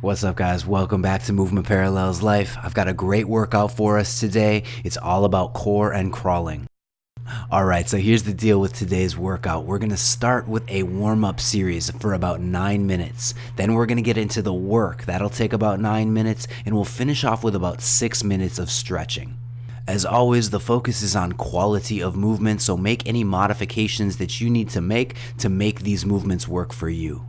What's up, guys? Welcome back to Movement Parallels Life. I've got a great workout for us today. It's all about core and crawling. All right, so here's the deal with today's workout. We're going to start with a warm-up series for about 9 minutes. Then we're going to get into the work. That'll take about 9 minutes, and we'll finish off with about 6 minutes of stretching. As always, the focus is on quality of movement, so make any modifications that you need to make these movements work for you.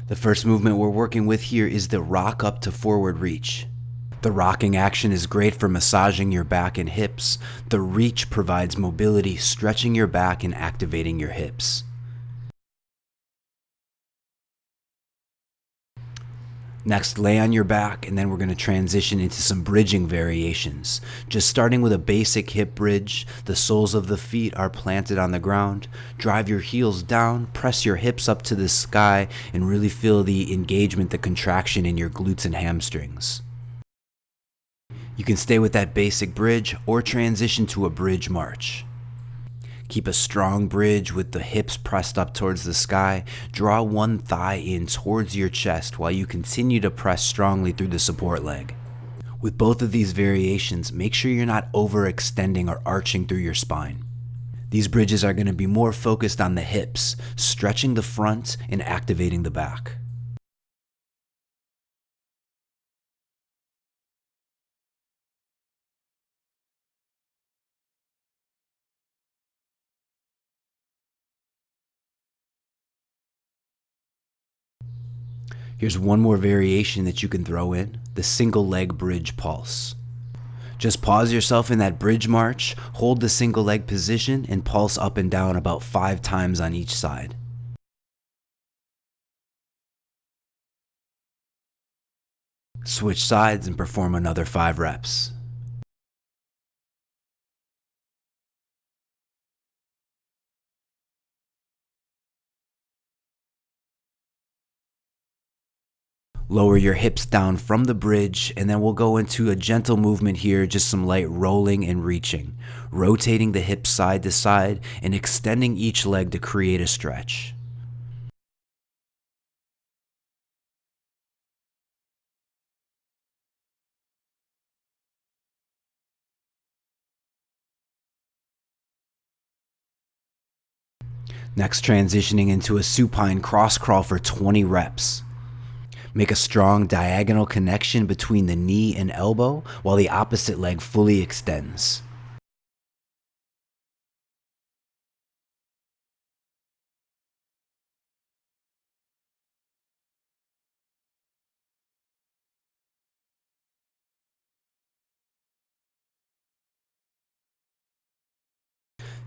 The first movement we're working with here is the rock up to forward reach. The rocking action is great for massaging your back and hips. The reach provides mobility, stretching your back and activating your hips. Next, lay on your back, and then we're going to transition into some bridging variations. Just starting with a basic hip bridge, the soles of the feet are planted on the ground. Drive your heels down, press your hips up to the sky, and really feel the engagement, the contraction in your glutes and hamstrings. You can stay with that basic bridge or transition to a bridge march. Keep a strong bridge with the hips pressed up towards the sky. Draw one thigh in towards your chest while you continue to press strongly through the support leg. With both of these variations, make sure you're not overextending or arching through your spine. These bridges are going to be more focused on the hips, stretching the front and activating the back. Here's one more variation that you can throw in, the single leg bridge pulse. Just pause yourself in that bridge march, hold the single leg position, and pulse up and down about 5 times on each side. Switch sides and perform another 5 reps. Lower your hips down from the bridge, and then we'll go into a gentle movement here, just some light rolling and reaching, rotating the hips side to side and extending each leg to create a stretch. Next, transitioning into a supine cross crawl for 20 reps. Make a strong diagonal connection between the knee and elbow while the opposite leg fully extends.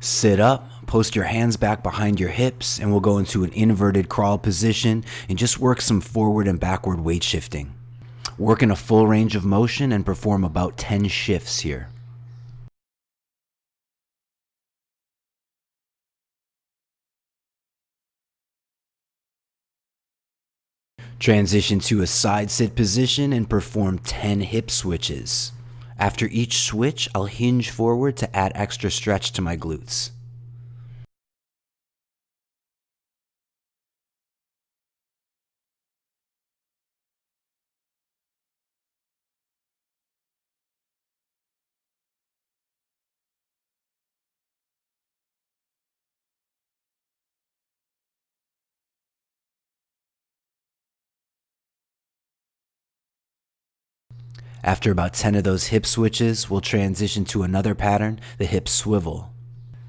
Sit up, post your hands back behind your hips, and we'll go into an inverted crawl position and just work some forward and backward weight shifting. Work in a full range of motion and perform about 10 shifts here. Transition to a side sit position and perform 10 hip switches. After each switch, I'll hinge forward to add extra stretch to my glutes. After about 10 of those hip switches, we'll transition to another pattern, the hip swivel.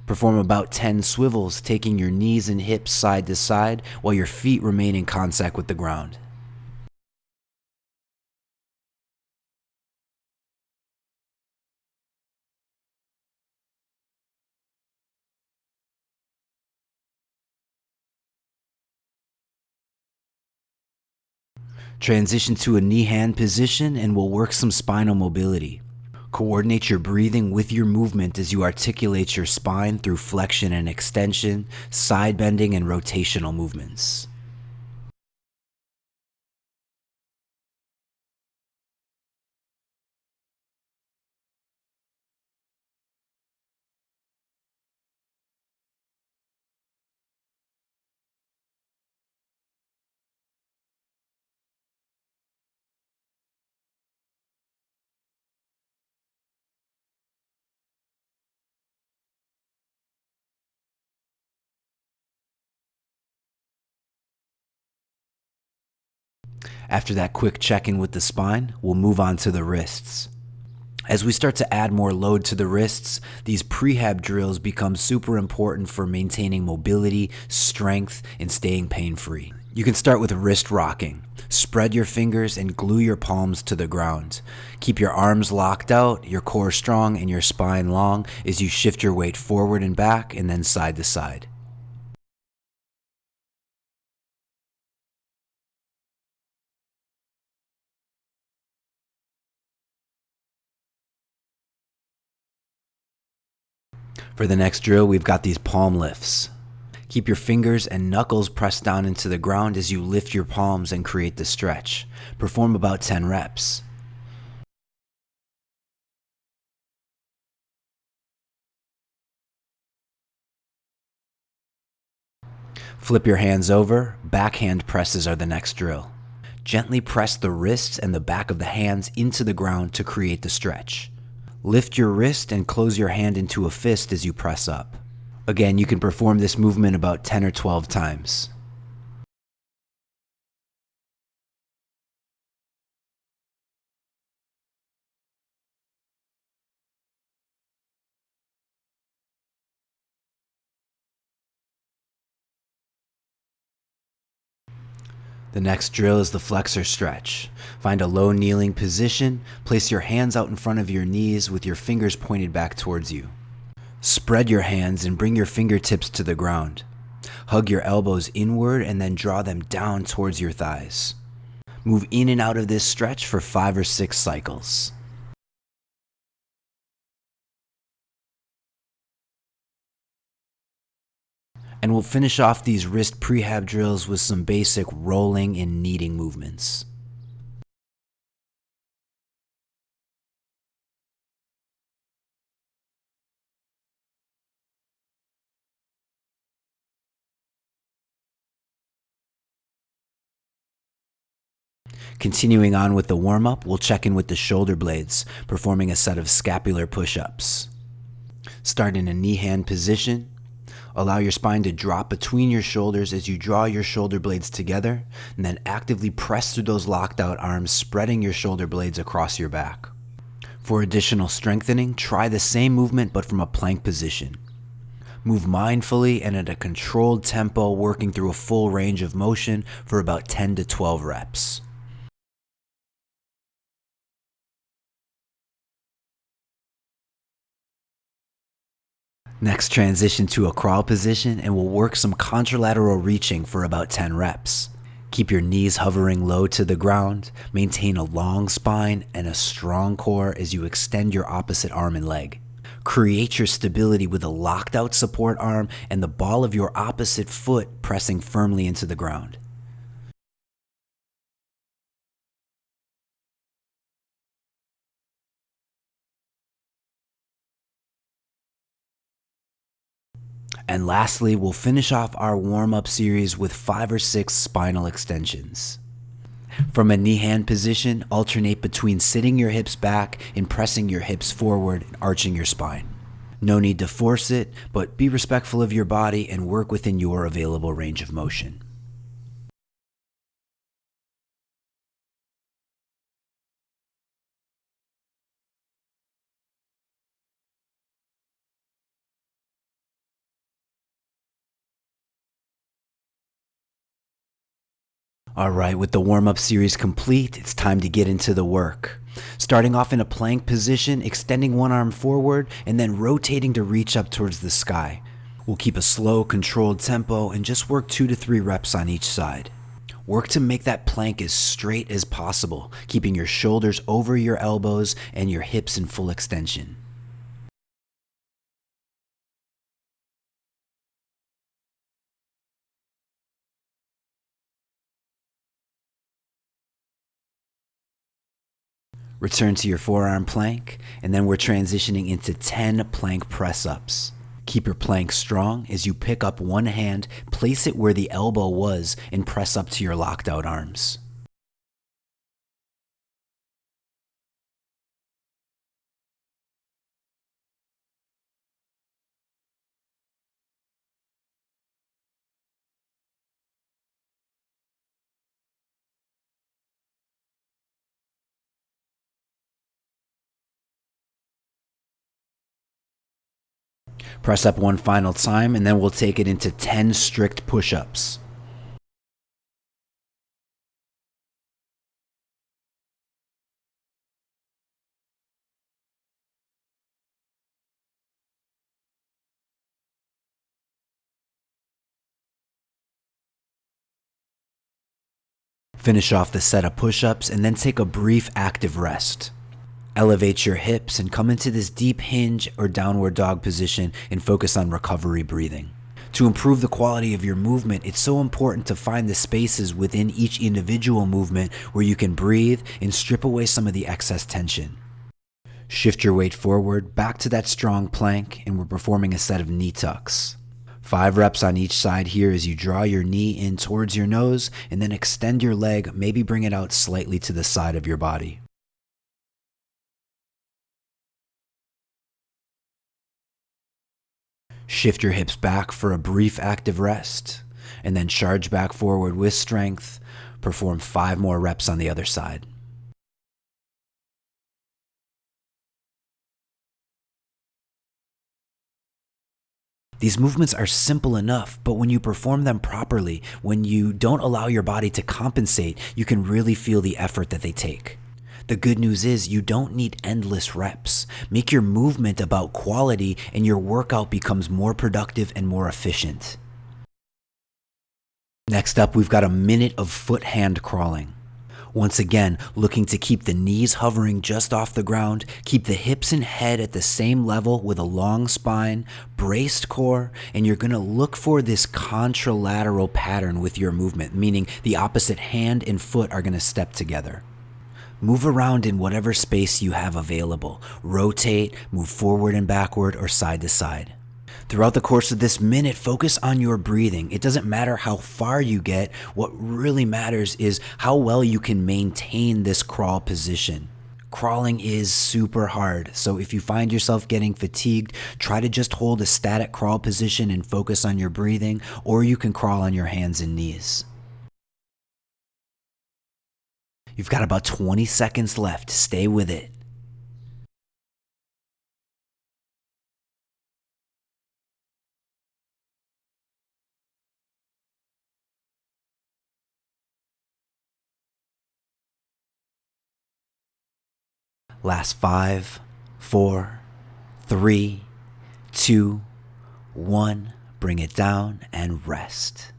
Perform about 10 swivels, taking your knees and hips side to side while your feet remain in contact with the ground. Transition to a knee hand position and we'll work some spinal mobility. Coordinate your breathing with your movement as you articulate your spine through flexion and extension, side bending, and rotational movements. After that quick check-in with the spine, we'll move on to the wrists. As we start to add more load to the wrists, these prehab drills become super important for maintaining mobility, strength, and staying pain-free. You can start with wrist rocking. Spread your fingers and glue your palms to the ground. Keep your arms locked out, your core strong, and your spine long as you shift your weight forward and back and then side to side. For the next drill, we've got these palm lifts. Keep your fingers and knuckles pressed down into the ground as you lift your palms and create the stretch. Perform about 10 reps. Flip your hands over. Backhand presses are the next drill. Gently press the wrists and the back of the hands into the ground to create the stretch. Lift your wrist and close your hand into a fist as you press up. Again, you can perform this movement about 10 or 12 times. The next drill is the flexor stretch. Find a low kneeling position, place your hands out in front of your knees with your fingers pointed back towards you. Spread your hands and bring your fingertips to the ground. Hug your elbows inward and then draw them down towards your thighs. Move in and out of this stretch for 5 or 6 cycles. And we'll finish off these wrist prehab drills with some basic rolling and kneading movements. Continuing on with the warm-up, we'll check in with the shoulder blades, performing a set of scapular push-ups. Start in a knee-hand position. Allow your spine to drop between your shoulders as you draw your shoulder blades together, and then actively press through those locked out arms, spreading your shoulder blades across your back. For additional strengthening, try the same movement but from a plank position. Move mindfully and at a controlled tempo, working through a full range of motion for about 10 to 12 reps. Next, transition to a crawl position and we'll work some contralateral reaching for about 10 reps. Keep your knees hovering low to the ground, maintain a long spine and a strong core as you extend your opposite arm and leg. Create your stability with a locked out support arm and the ball of your opposite foot pressing firmly into the ground. And lastly, we'll finish off our warm-up series with 5 or 6 spinal extensions. From a knee-hand position, alternate between sitting your hips back and pressing your hips forward and arching your spine. No need to force it, but be respectful of your body and work within your available range of motion. Alright, with the warm-up series complete, it's time to get into the work. Starting off in a plank position, extending one arm forward, and then rotating to reach up towards the sky. We'll keep a slow, controlled tempo and just work 2 to 3 reps on each side. Work to make that plank as straight as possible, keeping your shoulders over your elbows and your hips in full extension. Return to your forearm plank, and then we're transitioning into 10 plank press-ups. Keep your plank strong as you pick up one hand, place it where the elbow was, and press up to your locked out arms. Press up one final time, and then we'll take it into 10 strict push-ups. Finish off the set of push-ups and then take a brief active rest. Elevate your hips and come into this deep hinge or downward dog position and focus on recovery breathing. To improve the quality of your movement, it's so important to find the spaces within each individual movement where you can breathe and strip away some of the excess tension. Shift your weight forward, back to that strong plank, and we're performing a set of knee tucks. 5 reps on each side here as you draw your knee in towards your nose and then extend your leg, maybe bring it out slightly to the side of your body. Shift your hips back for a brief active rest, and then charge back forward with strength. Perform 5 more reps on the other side. These movements are simple enough, but when you perform them properly, when you don't allow your body to compensate, you can really feel the effort that they take. The good news is you don't need endless reps. Make your movement about quality and your workout becomes more productive and more efficient. Next up, we've got a minute of foot-hand crawling. Once again, looking to keep the knees hovering just off the ground, keep the hips and head at the same level with a long spine, braced core, and you're gonna look for this contralateral pattern with your movement, meaning the opposite hand and foot are gonna step together. Move around in whatever space you have available. Rotate, move forward and backward or side to side. Throughout the course of this minute, focus on your breathing. It doesn't matter how far you get. What really matters is how well you can maintain this crawl position. Crawling is super hard, so if you find yourself getting fatigued, try to just hold a static crawl position and focus on your breathing, or you can crawl on your hands and knees. You've got about 20 seconds left. Stay with it. Last 5, 4, 3, 2, 1. Bring it down and rest.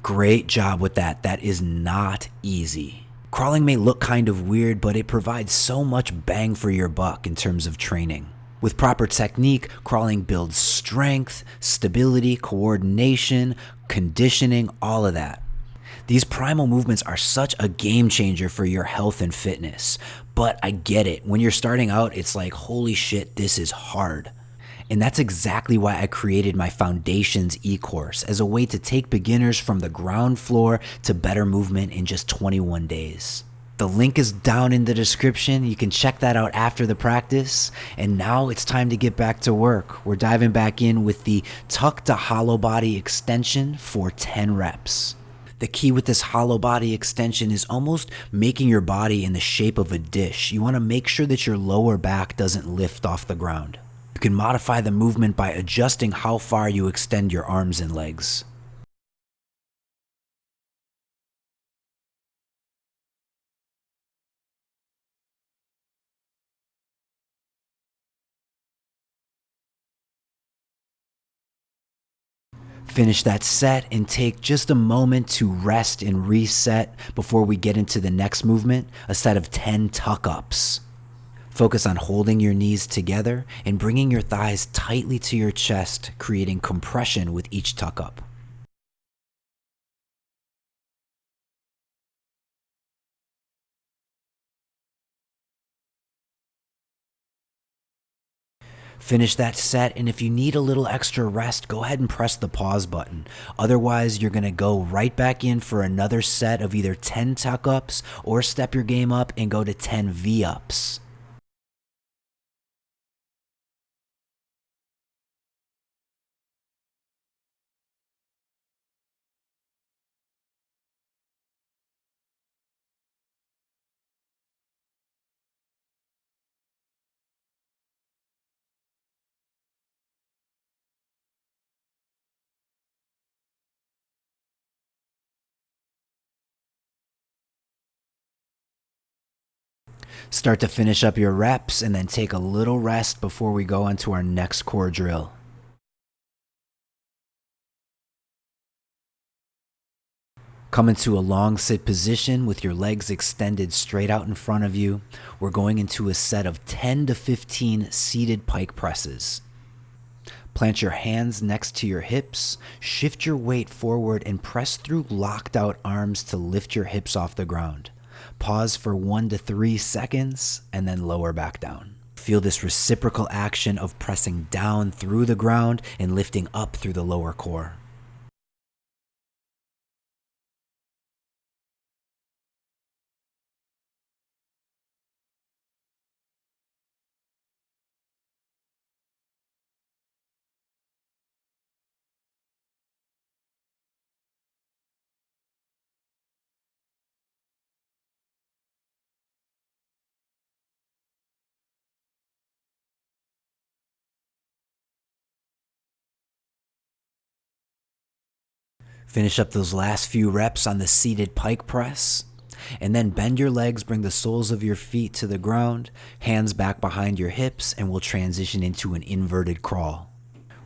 Great job with that. That is not easy. Crawling may look kind of weird, but it provides so much bang for your buck in terms of training. With proper technique, crawling builds strength, stability, coordination, conditioning, all of that. These primal movements are such a game changer for your health and fitness. But I get it. When you're starting out, it's like, holy shit, this is hard. And that's exactly why I created my Foundations e-course as a way to take beginners from the ground floor to better movement in just 21 days. The link is down in the description. You can check that out after the practice. And now it's time to get back to work. We're diving back in with the tuck to hollow body extension for 10 reps. The key with this hollow body extension is almost making your body in the shape of a dish. You want to make sure that your lower back doesn't lift off the ground. You can modify the movement by adjusting how far you extend your arms and legs. Finish that set and take just a moment to rest and reset before we get into the next movement, a set of 10 tuck-ups. Focus on holding your knees together and bringing your thighs tightly to your chest, creating compression with each tuck-up. Finish that set, and if you need a little extra rest, go ahead and press the pause button. Otherwise, you're gonna go right back in for another set of either 10 tuck-ups or step your game up and go to 10 V-ups. Start to finish up your reps and then take a little rest before we go on to our next core drill. Come into a long sit position with your legs extended straight out in front of you. We're going into a set of 10 to 15 seated pike presses. Plant your hands next to your hips, shift your weight forward, and press through locked out arms to lift your hips off the ground. Pause for 1 to 3 seconds and then lower back down. Feel this reciprocal action of pressing down through the ground and lifting up through the lower core. Finish up those last few reps on the seated pike press, and then bend your legs, bring the soles of your feet to the ground, hands back behind your hips, and we'll transition into an inverted crawl.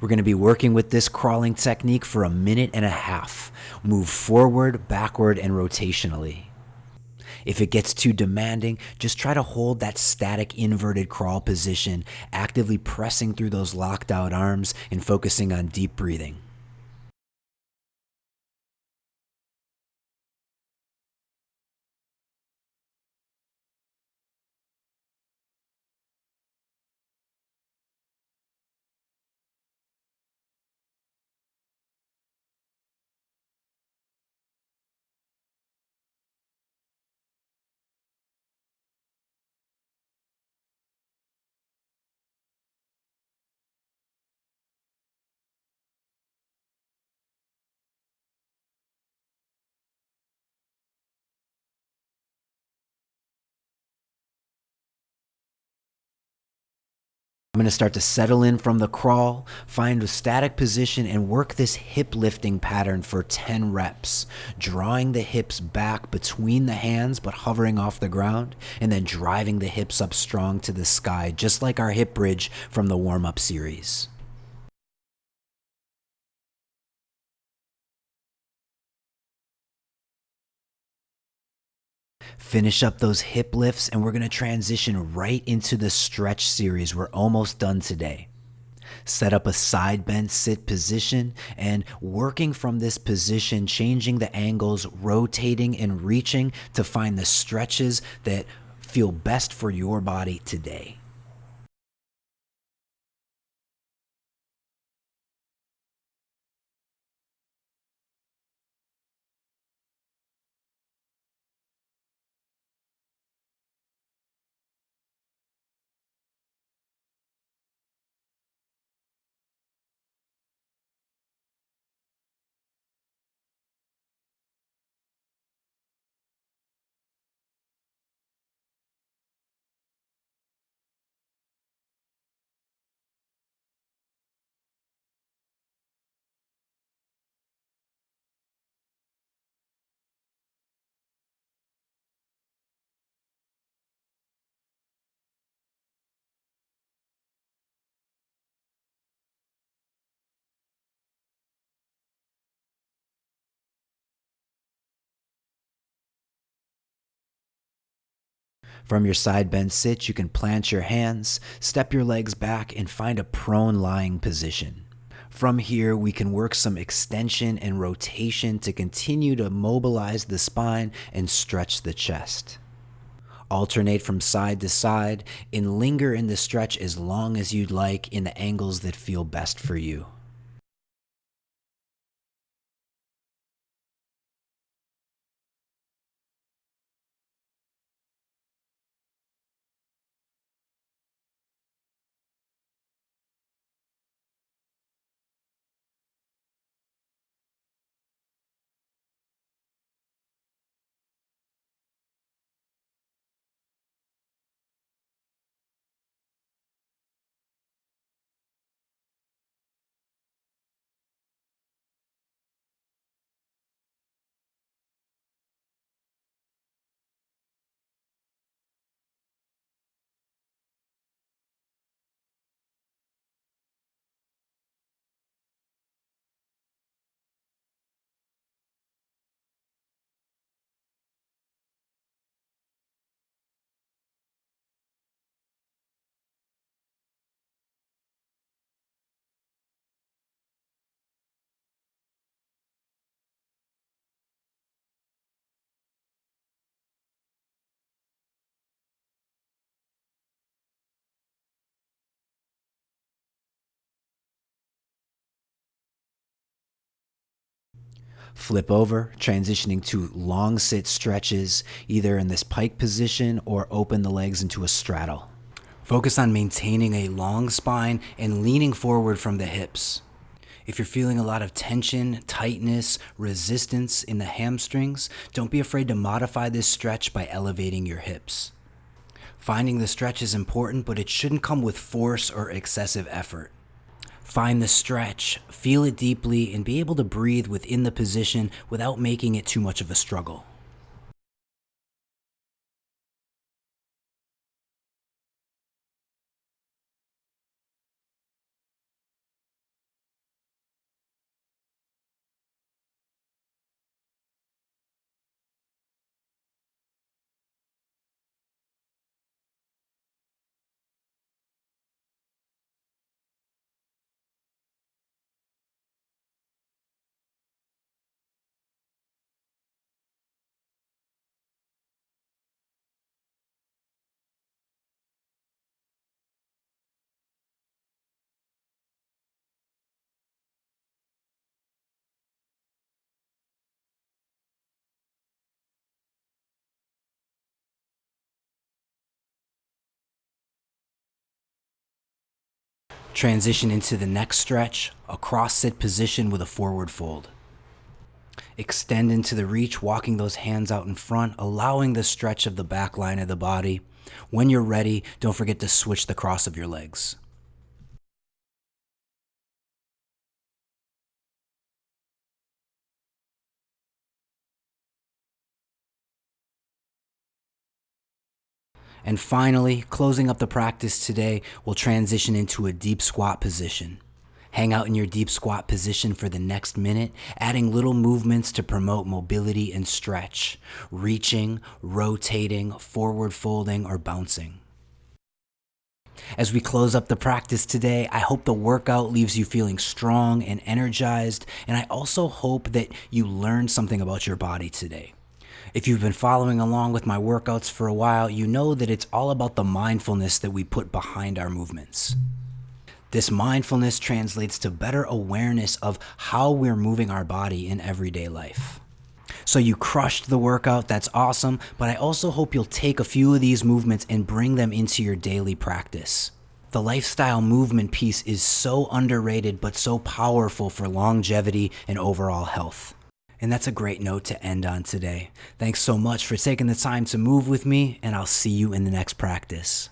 We're going to be working with this crawling technique for 1.5 minutes. Move forward, backward, and rotationally. If it gets too demanding, just try to hold that static inverted crawl position, actively pressing through those locked out arms and focusing on deep breathing. I'm going to start to settle in from the crawl, find a static position, and work this hip lifting pattern for 10 reps, drawing the hips back between the hands but hovering off the ground, and then driving the hips up strong to the sky, just like our hip bridge from the warm-up series. Finish up those hip lifts, and we're going to transition right into the stretch series. We're almost done today. Set up a side bend sit position, and working from this position, changing the angles, rotating and reaching to find the stretches that feel best for your body today. From your side bend sit, you can plant your hands, step your legs back, and find a prone lying position. From here, we can work some extension and rotation to continue to mobilize the spine and stretch the chest. Alternate from side to side and linger in the stretch as long as you'd like in the angles that feel best for you. Flip over, transitioning to long sit stretches, either in this pike position or open the legs into a straddle. Focus on maintaining a long spine and leaning forward from the hips. If you're feeling a lot of tension, tightness, resistance in the hamstrings, don't be afraid to modify this stretch by elevating your hips. Finding the stretch is important, but it shouldn't come with force or excessive effort. Find the stretch, feel it deeply, and be able to breathe within the position without making it too much of a struggle. Transition into the next stretch, a cross-sit position with a forward fold. Extend into the reach, walking those hands out in front, allowing the stretch of the back line of the body. When you're ready, don't forget to switch the cross of your legs. And finally, closing up the practice today, we'll transition into a deep squat position. Hang out in your deep squat position for the next minute, adding little movements to promote mobility and stretch, reaching, rotating, forward folding, or bouncing. As we close up the practice today, I hope the workout leaves you feeling strong and energized, and I also hope that you learned something about your body today. If you've been following along with my workouts for a while, you know that it's all about the mindfulness that we put behind our movements. This mindfulness translates to better awareness of how we're moving our body in everyday life. So you crushed the workout, that's awesome, but I also hope you'll take a few of these movements and bring them into your daily practice. The lifestyle movement piece is so underrated but so powerful for longevity and overall health. And that's a great note to end on today. Thanks so much for taking the time to move with me, and I'll see you in the next practice.